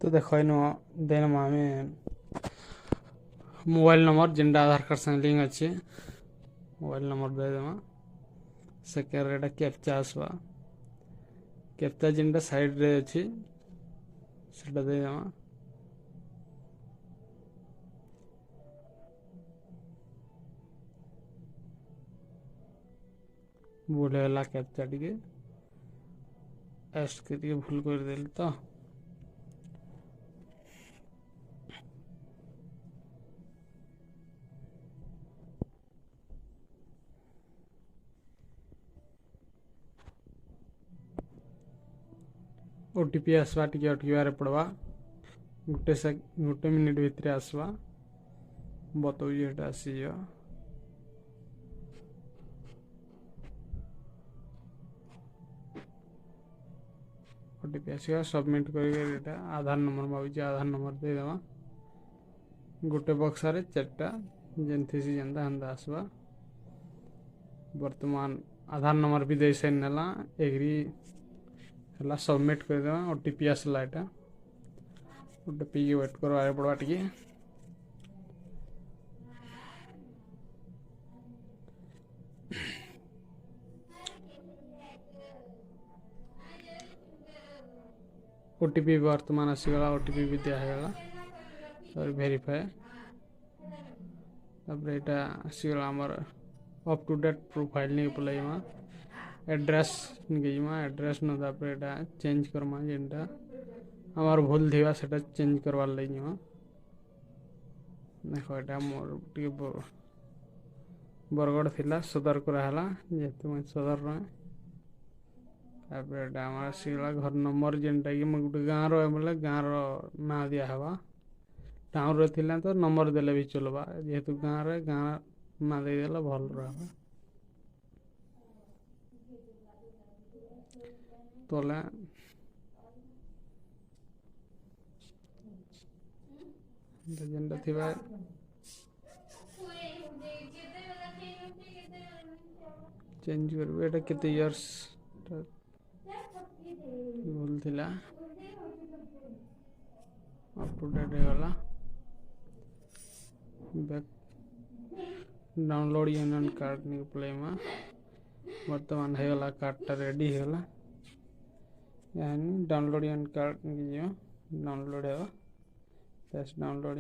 तो देख देन आम मोबाइल नंबर जिनटा आधार कार्ड संग लिंक अच्छे मोबाइल नंबर देदेमा सेकेंड कैप्चा आसवा कैप्चा जिनटा साइड रे अच्छी सेटा देदेमा भूल है कैप्चा टी एस्ट के भूल कर देली तो ओटीपी आसवा टी अटकबार पड़वा गोटे मिनिट भितर आसवा बतौ ये आसी ओटीपी आसवा सबमिट कर आधार नंबर मांगे आधार नंबर देदेमा गोटे बक्सारे चार्टा जेनथी जनता हंदा आसवा वर्तमान आधार नंबर भी दे सारा एग्री है सबमिट करदे ओटीपी आसला यहाँ ओटीपी की वेट करवार पड़ा टी ओटीपी वर्तमान आसीगला ओटीपी भी दिगला सॉरी वेरीफाई तापर यहाँ आसीगला आमर अप टू डेट प्रोफाइल नहीं पलैमा एड्रेस निकलमा एड्रेस न तापर यहाँ चेंज करमा जेनटा आमर भूल थी से चेंज करवार लगे देख यहाँ मोर टे बरगढ़ थी सदर कराला जेहेतु मैं सदर रहे तापर आम आसीगला घर नंबर जेनटा कि गोटे गाँव रे गाँव ना दिहवा टाउन रे थिला तो नंबर देले भी चलवा जेहेतु गाँव रे गाँव ना देदेला भल रहा तोला जेनटा थिबा चेंज करबे एटा केते इयर्स भूल थिला अप टू डेट होगा बैक डाउनलोड यूनियन कार्ड नहीं प्ले में वर्तमान होगा कार्डटा रेडी होगा यानी डाउनलोड यूनियन कार्ड डाउनलोड है डाउनलोड